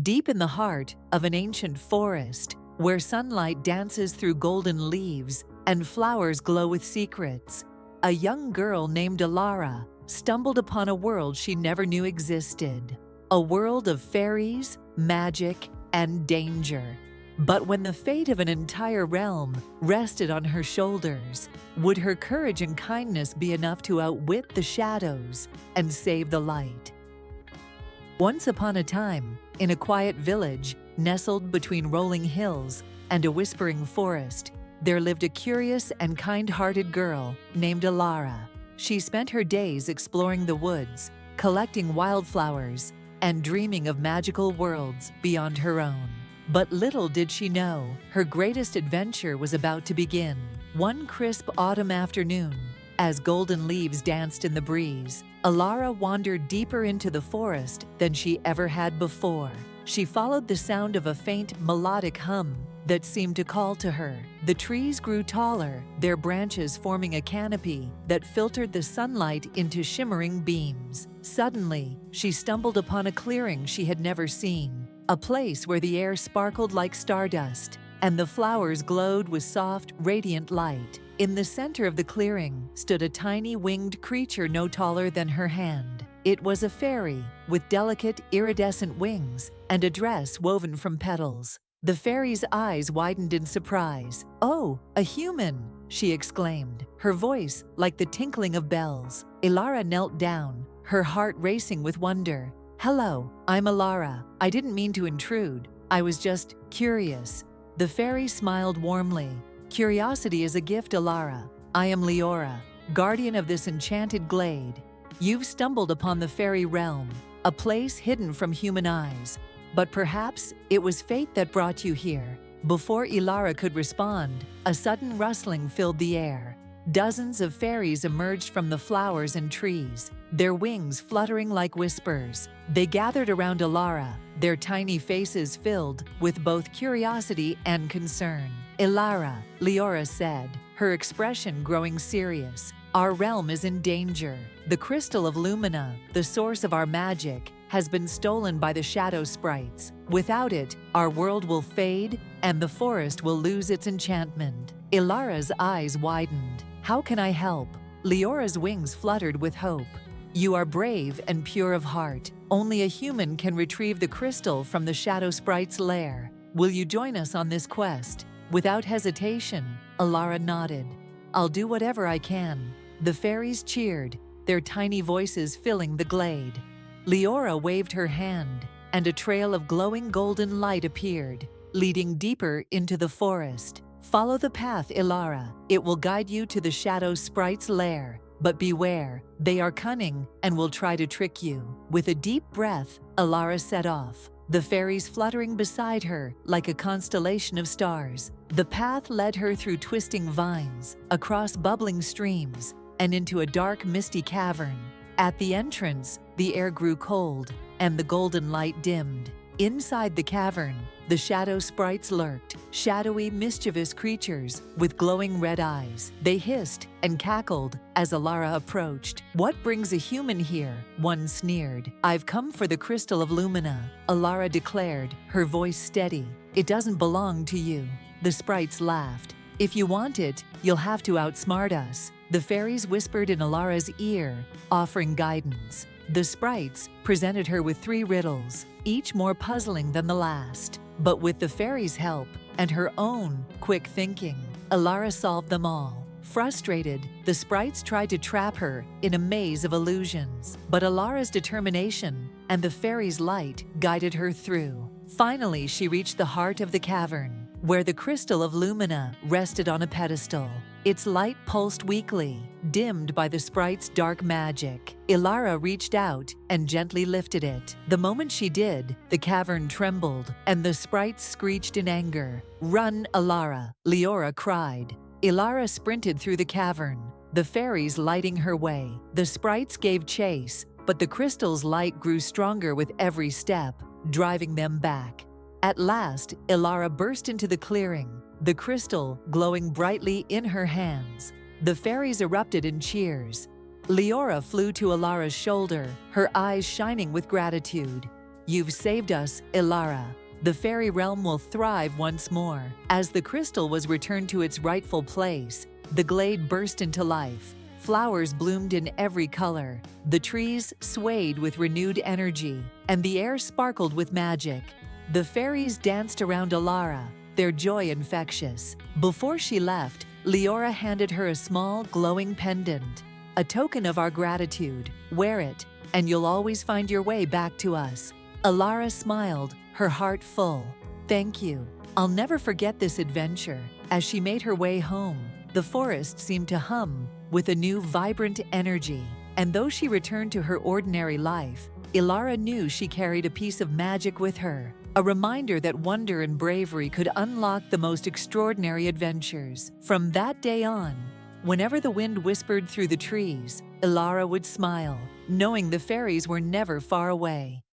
Deep in the heart of an ancient forest, where sunlight dances through golden leaves and flowers glow with secrets, a young girl named Elara stumbled upon a world she never knew existed. A world of fairies, magic, and danger. But when the fate of an entire realm rested on her shoulders, would her courage and kindness be enough to outwit the shadows and save the light? Once upon a time, in a quiet village nestled between rolling hills and a whispering forest, there lived a curious and kind-hearted girl named Elara. She spent her days exploring the woods, collecting wildflowers, and dreaming of magical worlds beyond her own. But little did she know, her greatest adventure was about to begin. One crisp autumn afternoon, as golden leaves danced in the breeze, Elara wandered deeper into the forest than she ever had before. She followed the sound of a faint melodic hum that seemed to call to her. The trees grew taller, their branches forming a canopy that filtered the sunlight into shimmering beams. Suddenly, she stumbled upon a clearing she had never seen, a place where the air sparkled like stardust and the flowers glowed with soft, radiant light. In the center of the clearing stood a tiny winged creature no taller than her hand. It was a fairy with delicate, iridescent wings and a dress woven from petals. The fairy's eyes widened in surprise. "Oh, a human!" she exclaimed, her voice like the tinkling of bells. Elara knelt down, her heart racing with wonder. "Hello, I'm Elara. I didn't mean to intrude. I was just curious." The fairy smiled warmly. "Curiosity is a gift, Elara. I am Leora, guardian of this enchanted glade. You've stumbled upon the fairy realm, a place hidden from human eyes. But perhaps it was fate that brought you here." Before Elara could respond, a sudden rustling filled the air. Dozens of fairies emerged from the flowers and trees, their wings fluttering like whispers. They gathered around Elara, their tiny faces filled with both curiosity and concern. "Elara," Leora said, her expression growing serious, "our realm is in danger. The Crystal of Lumina, the source of our magic, has been stolen by the Shadow Sprites. Without it, our world will fade and the forest will lose its enchantment." Elara's eyes widened. "How can I help?" Leora's wings fluttered with hope. "You are brave and pure of heart. Only a human can retrieve the crystal from the Shadow Sprite's lair. Will you join us on this quest?" Without hesitation, Elara nodded. "I'll do whatever I can." The fairies cheered, their tiny voices filling the glade. Leora waved her hand, and a trail of glowing golden light appeared, leading deeper into the forest. "Follow the path, Elara. It will guide you to the Shadow Sprite's lair. But beware, they are cunning and will try to trick you." With a deep breath, Elara set off, the fairies fluttering beside her like a constellation of stars. The path led her through twisting vines, across bubbling streams, and into a dark, misty cavern. At the entrance, the air grew cold, and the golden light dimmed. Inside the cavern, the Shadow Sprites lurked, shadowy, mischievous creatures with glowing red eyes. They hissed and cackled as Elara approached. "What brings a human here?" one sneered. "I've come for the Crystal of Lumina," Elara declared, her voice steady. "It doesn't belong to you." The sprites laughed. "If you want it, you'll have to outsmart us." The fairies whispered in Elara's ear, offering guidance. The sprites presented her with 3 riddles, each more puzzling than the last. But with the fairies' help and her own quick thinking, Elara solved them all. Frustrated, the sprites tried to trap her in a maze of illusions. But Elara's determination and the fairies' light guided her through. Finally, she reached the heart of the cavern, where the Crystal of Lumina rested on a pedestal. Its light pulsed weakly, dimmed by the sprite's dark magic. Elara reached out and gently lifted it. The moment she did, the cavern trembled, and the sprites screeched in anger. "Run, Elara!" Leora cried. Elara sprinted through the cavern, the fairies lighting her way. The sprites gave chase, but the crystal's light grew stronger with every step, driving them back. At last, Elara burst into the clearing, the crystal glowing brightly in her hands. The fairies erupted in cheers. Leora flew to Elara's shoulder, her eyes shining with gratitude. You've saved us, Elara. The fairy realm will thrive once more. As the crystal was returned to its rightful place, the glade burst into life. Flowers bloomed in every color. The trees swayed with renewed energy, and the air sparkled with magic. The fairies danced around Elara, their joy infectious. Before she left, Leora handed her a small, glowing pendant. A token of our gratitude. Wear it, and you'll always find your way back to us. Elara smiled, her heart full. Thank you. I'll never forget this adventure. As she made her way home, the forest seemed to hum with a new vibrant energy. And though she returned to her ordinary life, Elara knew she carried a piece of magic with her, a reminder that wonder and bravery could unlock the most extraordinary adventures. From that day on, whenever the wind whispered through the trees, Elara would smile, knowing the fairies were never far away.